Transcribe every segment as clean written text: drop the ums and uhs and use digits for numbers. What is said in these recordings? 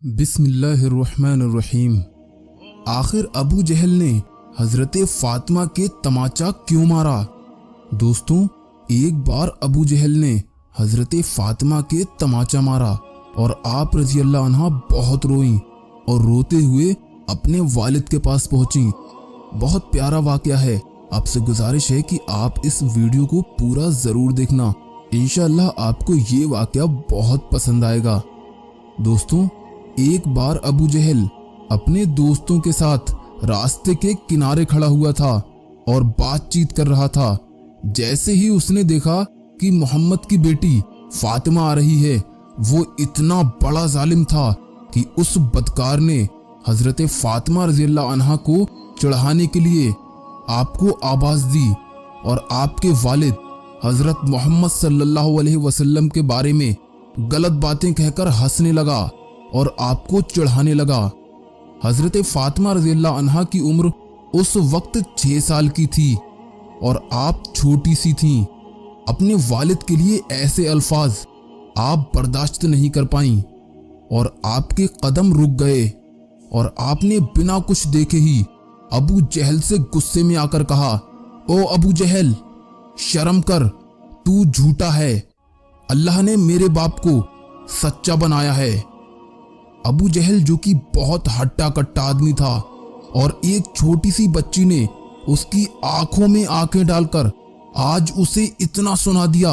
बिस्मिल्लाहिर्रहमानिर्रहीम। आखिर अबू जहल ने हजरत फातिमा के तमाचा क्यों मारा? दोस्तों, एक बार अबू जहल ने हजरत फातिमा के तमाचा मारा और आप रजी अल्लाह अन्हा बहुत रोईं और रोते हुए अपने वालिद के पास पहुंची। बहुत प्यारा वाकया है। आपसे गुजारिश है कि आप इस वीडियो को पूरा जरूर देखना। इंशाअल्लाह आपको ये वाकया बहुत पसंद आएगा। दोस्तों, एक बार अबू जहल अपने दोस्तों के साथ रास्ते के किनारे खड़ा हुआ था और बातचीत कर रहा था। जैसे ही उसने देखा कि मोहम्मद की बेटी फातिमा आ रही है, वो इतना बड़ा जालिम था कि उस बदकार ने हजरत फातिमा रज़ियल्लाहु अन्हा को चढ़ाने के लिए आपको आवाज दी और आपके वालिद हजरत मोहम्मद सल्लल्लाहु अलैहि वसल्लम के बारे में गलत बातें कहकर हंसने लगा और आपको चढ़ाने लगा। हजरत फातिमा रज़ियल्लाहु अन्हा की उम्र उस वक्त 6 साल की थी और आप छोटी सी थीं। अपने वालिद के लिए ऐसे अल्फाज आप बर्दाश्त नहीं कर पाईं और आपके कदम रुक गए और आपने बिना कुछ देखे ही अबू जहल से गुस्से में आकर कहा, ओ अबू जहल, शर्म कर, तू झूठा है। अल्लाह ने मेरे बाप को सच्चा बनाया है। अबू जहल, जो कि बहुत हट्टा कट्टा आदमी था और एक छोटी सी बच्ची ने उसकी आंखों में आंखें डालकर आज उसे इतना सुना दिया,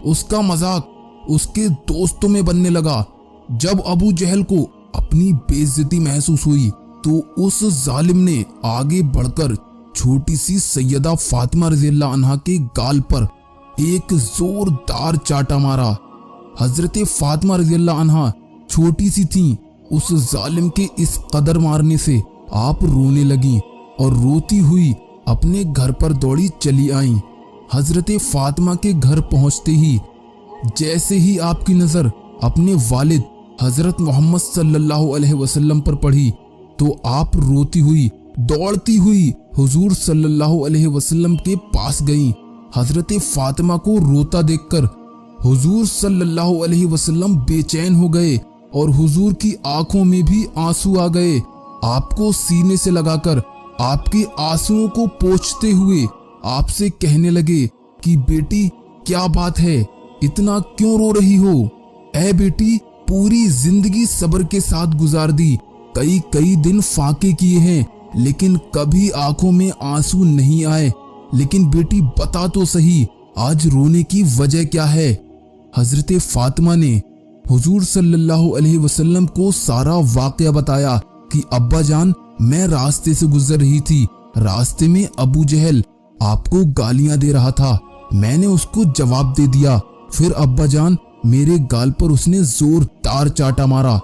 उसका मजाक उसके दोस्तों में बनने लगा। जब अबू जहल को अपनी बेइज्जती महसूस हुई तो उस जालिम ने आगे बढ़कर छोटी सी सैयदा फातिमा रज़ियल्लाहु अन्हा के गाल पर एक जोरदार चाटा मारा। हजरत फातिमा रज़ियल्लाहु अन्हा छोटी सी थीं। उस जालिम के इस कदर मारने से आप रोने लगी और रोती हुई अपने घर पर दौड़ी चली आईं। हजरत फातिमा के घर पहुंचते ही जैसे ही आपकी नजर अपने वालिद हजरत मोहम्मद सल्लल्लाहु अलैहि वसल्लम पर पड़ी तो आप रोती हुई दौड़ती हुई हुजूर सल्लल्लाहु अलैहि वसल्लम के पास गईं। हजरत फातिमा को रोता देखकर हुजूर सल्लल्लाहु अलैहि वसल्लम बेचैन हो गए और हुजूर की आंखों में भी आंसू आ गए। आपको सीने से लगाकर आपके आंसुओं को पोंछते हुए आपसे कहने लगे कि बेटी, क्या बात है, इतना क्यों रो रही हो? ऐ बेटी, पूरी जिंदगी सब्र के साथ गुजार दी, कई दिन फाके किए हैं, लेकिन कभी आंखों में आंसू नहीं आए। लेकिन बेटी, बता तो सही, आज रोने की वजह क्या है? हजरत फातिमा ने हुजूर सल्लल्लाहु अलैहि वसल्लम को सारा वाकया बताया कि अब्बा जान, मैं रास्ते से गुजर रही थी। रास्ते में अबू जहल आपको गालियां दे रहा था। मैंने उसको जवाब दे दिया। फिर अब्बा जान, मेरे गाल पर उसने जोरदार चाटा मारा।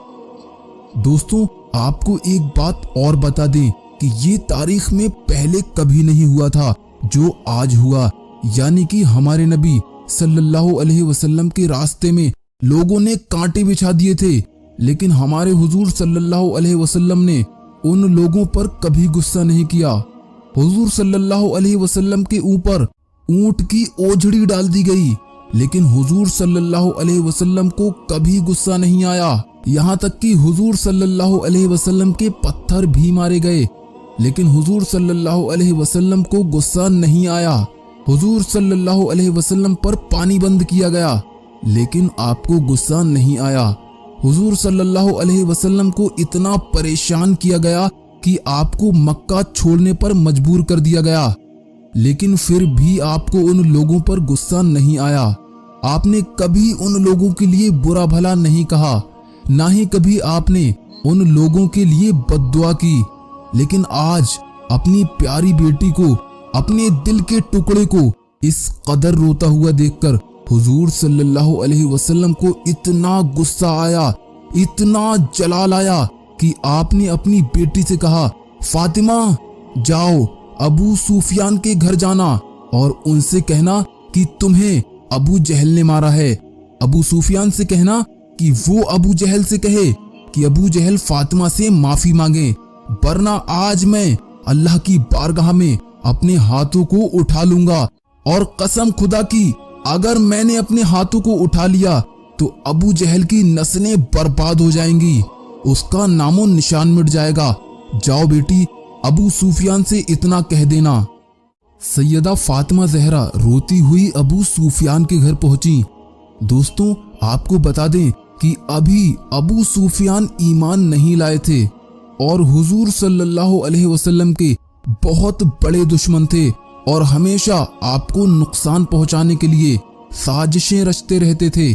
दोस्तों, आपको एक बात और बता दें कि ये तारीख में पहले कभी नहीं हुआ था जो आज हुआ। यानी कि हमारे नबी सल्लल्लाहु अलैहि वसल्लम के रास्ते में लोगों ने कांटे बिछा दिए थे, लेकिन हमारे हुजूर सल्लल्लाहु अलैहि वसल्लम ने उन लोगों पर कभी गुस्सा नहीं किया। हुजूर सल्लल्लाहु अलैहि वसल्लम के ऊपर ऊंट की ओझड़ी डाल दी गई, लेकिन हुजूर सल्लल्लाहु अलैहि वसल्लम को कभी गुस्सा नहीं आया। यहाँ तक कि हुजूर सल्लल्लाहु अलैहि वसल्लम के पत्थर भी मारे गए, लेकिन हुजूर सल्लल्लाहु अलैहि वसल्लम को गुस्सा नहीं आया। हुजूर सल्लल्लाहु अलैहि वसल्लम पर पानी बंद किया गया, लेकिन आपको गुस्सा नहीं आया। हुजूर सल्लल्लाहु अलैहि वसल्लम को इतना परेशान किया गया कि आपको मक्का छोड़ने पर मजबूर कर दिया गया, लेकिन फिर भी आपको उन लोगों पर गुस्सा नहीं आया। आपने कभी उन लोगों के लिए बुरा भला नहीं कहा, ना ही कभी आपने उन लोगों के लिए बद्दुआ की। लेकिन आज अपनी प्यारी बेटी को, अपने दिल के टुकड़े को इस कदर रोता हुआ देखकर हुजूर सल्लल्लाहु अलैहि वसल्लम को इतना गुस्सा आया, इतना जलाल आया कि आपने अपनी बेटी से कहा, फातिमा, जाओ अबू सुफियान के घर जाना और उनसे कहना कि तुम्हें अबू जहल ने मारा है। अबू सुफियान से कहना कि वो अबू जहल से कहे कि अबू जहल फातिमा से माफी मांगे, वरना आज मैं अल्लाह की बारगाह में अपने हाथों को उठा लूंगा और कसम खुदा की, अगर मैंने अपने हाथों को उठा लिया तो अबू जहल की नस्लें बर्बाद हो जाएंगी। उसका नामो निशान मिट जाएगा। जाओ बेटी, अबू सुफियान से इतना कह देना। सैयदा फातिमा जहरा रोती हुई अबू सुफियान के घर पहुंची। दोस्तों, आपको बता दें कि अभी अबू सुफियान ईमान नहीं लाए थे और हुजूर सल्लल्लाहु अलैहि वसल्लम के बहुत बड़े दुश्मन थे और हमेशा आपको नुकसान पहुंचाने के लिए साजिशें रचते रहते थे।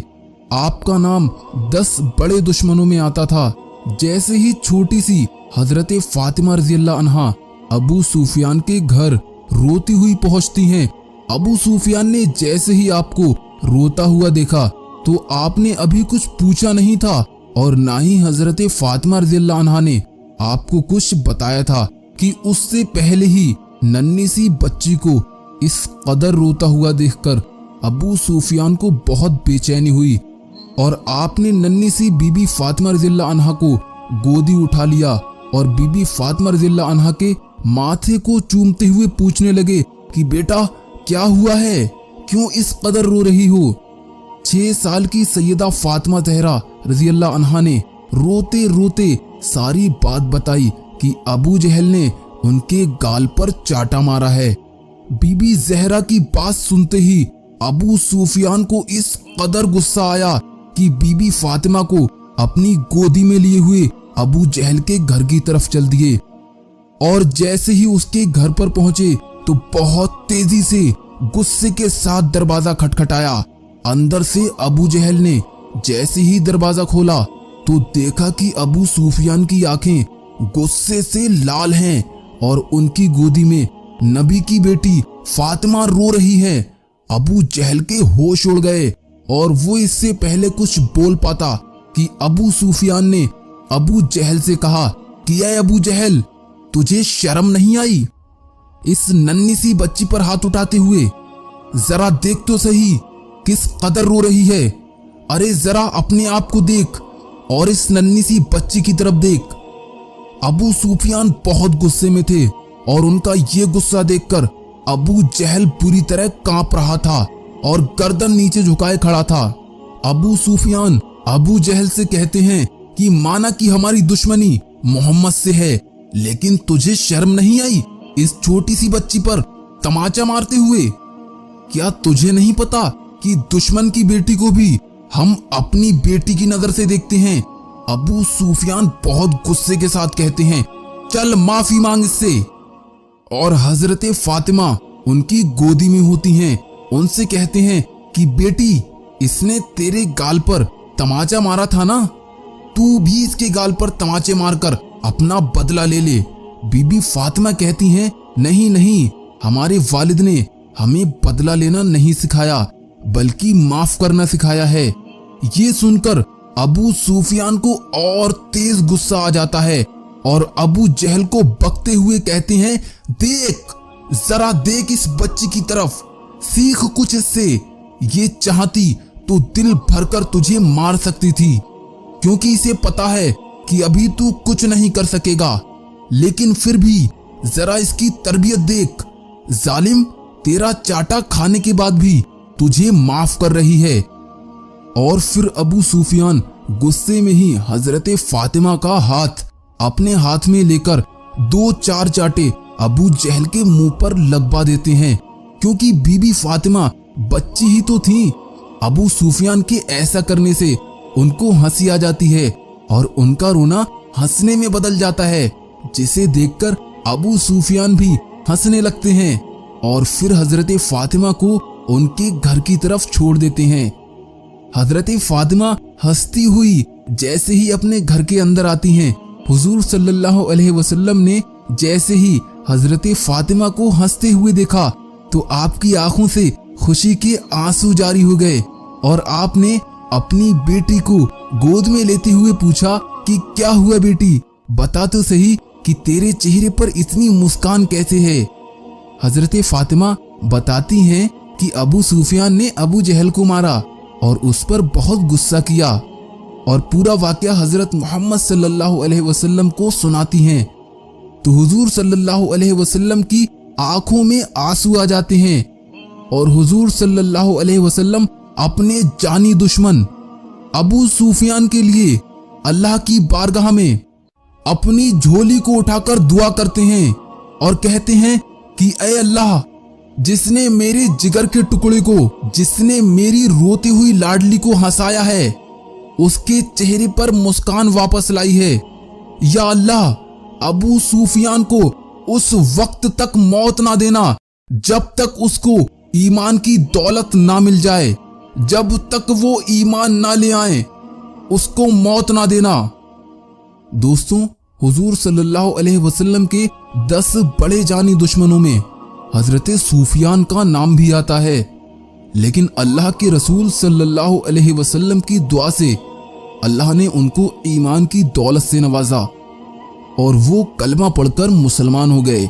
आपका नाम 10 बड़े दुश्मनों में आता था। जैसे ही छोटी सी हजरत फातिमा रज़ियल्लाहु अन्हा अबू सुफियान के घर रोती हुई पहुंचती हैं, अबू सुफियान ने जैसे ही आपको रोता हुआ देखा तो आपने अभी कुछ पूछा नहीं था और ना ही हजरत फातिमा रज़ियल्लाहु अन्हा ने आपको कुछ बताया था कि उससे पहले ही नन्ही सी बच्ची को इस कदर रोता हुआ देखकर अबू सुफियान को बहुत बेचैनी हुई और आपने नन्ही सी बीबी फातिमा रज़ियल्लाहु अन्हा को गोदी उठा लिया और बीबी फातिमा रज़ियल्लाहु अन्हा के माथे को चूमते हुए पूछने लगे कि बेटा क्या हुआ है, क्यों इस कदर रो रही हो। 6 साल की सैयदा फातिमा जहरा रज़ियल्लाहु अन्हा ने रोते रोते सारी बात बताई कि अबू जहल ने उनके गाल पर चाटा मारा है। बीबी जहरा की बात सुनते ही अबू सुफियान को इस कदर गुस्सा आया कि बीबी फातिमा को अपनी गोदी में लिए हुए अबू जहल के घर की तरफ चल दिए और जैसे ही उसके घर पर पहुंचे तो बहुत तेजी से गुस्से के साथ दरवाजा खटखटाया। अंदर से अबू जहल ने जैसे ही दरवाजा खोला तो देखा कि अबू सुफियान की आंखें गुस्से से लाल हैं और उनकी गोदी में नबी की बेटी फातिमा रो रही है। अबू जहल के होश उड़ गए और वो इससे पहले कुछ बोल पाता कि अबू सुफियान ने अबू जहल से कहा कि ऐ अबू जहल, तुझे शर्म नहीं आई इस नन्ही सी बच्ची पर हाथ उठाते हुए? जरा देख तो सही किस कदर रो रही है। अरे जरा अपने आप को देख और इस नन्ही सी बच्ची की तरफ देख। अबू सुफियान बहुत गुस्से में थे और उनका ये गुस्सा देखकर अबू जहल बुरी तरह कांप रहा था और गर्दन नीचे झुकाए खड़ा था। अबू सुफियान अबू जहल से कहते हैं कि माना कि हमारी दुश्मनी मोहम्मद से है, लेकिन तुझे शर्म नहीं आई इस छोटी सी बच्ची पर तमाचा मारते हुए? क्या तुझे नहीं पता कि दुश्मन की बेटी को भी हम अपनी बेटी की नजर से देखते हैं? अबू सुफियान बहुत गुस्से के साथ कहते हैं, चल माफी मांग इससे। और हजरत फातिमा उनकी गोदी में होती हैं, उनसे कहते हैं कि बेटी, इसने तेरे गाल पर तमाचा मारा था ना, तू भी इसके गाल पर तमाचे मारकर अपना बदला ले ले। बीबी फातिमा कहती हैं, नहीं नहीं, हमारे वालिद ने हमें बदला लेना नहीं सिखाया बल्कि माफ करना सिखाया है। ये सुनकर अबू सुफियान को और तेज गुस्सा आ जाता है और अबू जहल को बकते हुए कहते हैं, देख, जरा देख इस बच्ची की तरफ, सीख कुछ इससे। ये चाहती तो दिल भरकर तुझे मार सकती थी, क्योंकि इसे पता है कि अभी तू कुछ नहीं कर सकेगा, लेकिन फिर भी जरा इसकी तरबियत देख। जालिम, तेरा चाटा खाने के बाद भी तुझे माफ कर रही है। और फिर अबू सुफियान गुस्से में ही हजरत फातिमा का हाथ अपने हाथ में लेकर 2-4 चाटे अबू जहल के मुंह पर लगवा देते हैं, क्योंकि बीबी फातिमा बच्ची ही तो थी। अबू सुफियान के ऐसा करने से उनको हंसी आ जाती है और उनका रोना हंसने में बदल जाता है, जिसे देखकर अबू सुफियान भी हंसने लगते हैं और फिर हजरत फातिमा को उनके घर की तरफ छोड़ देते हैं। हजरत फातिमा हंसती हुई जैसे ही अपने घर के अंदर आती हैं, हुजूर सल्लल्लाहु अलैहि वसल्लम ने जैसे ही हजरत फातिमा को हंसते हुए देखा तो आपकी आंखों से खुशी के आंसू जारी हो गए और आपने अपनी बेटी को गोद में लेते हुए पूछा कि क्या हुआ बेटी, बता तो सही कि तेरे चेहरे पर इतनी मुस्कान कैसे है। हजरत फातिमा बताती हैं कि अबू सुफियान ने अबू जहल को मारा और उस पर बहुत गुस्सा किया और पूरा वाकया हजरत मोहम्मद सल्लल्लाहु अलैहि वसल्लम को सुनाती हैं तो हुजूर सल्लल्लाहु अलैहि वसल्लम की आंखों में आंसू आ जाते हैं और हुजूर सल्लल्लाहु अलैहि वसल्लम अपने जानी दुश्मन अबू सुफियान के लिए अल्लाह की बारगाह में अपनी झोली को उठाकर दुआ करते हैं और कहते हैं कि ऐ अल्लाह, जिसने मेरे जिगर के टुकड़े को, जिसने मेरी रोती हुई लाडली को हंसाया है, उसके चेहरे पर मुस्कान वापस लाई है। या अल्लाह, अबू सुफियान को उस वक्त तक मौत ना देना जब तक उसको ईमान की दौलत ना मिल जाए, जब तक वो ईमान ना ले आए उसको मौत ना देना। दोस्तों, हुजूर सल्लल्लाहु अलैहि वसल्लम के 10 बड़े जानी दुश्मनों में हजरत सुफियान का नाम भी आता है, लेकिन अल्लाह के रसूल सल्लल्लाहु अलैहि वसल्लम की दुआ से अल्लाह ने उनको ईमान की दौलत से नवाजा और वो कलमा पढ़कर मुसलमान हो गए।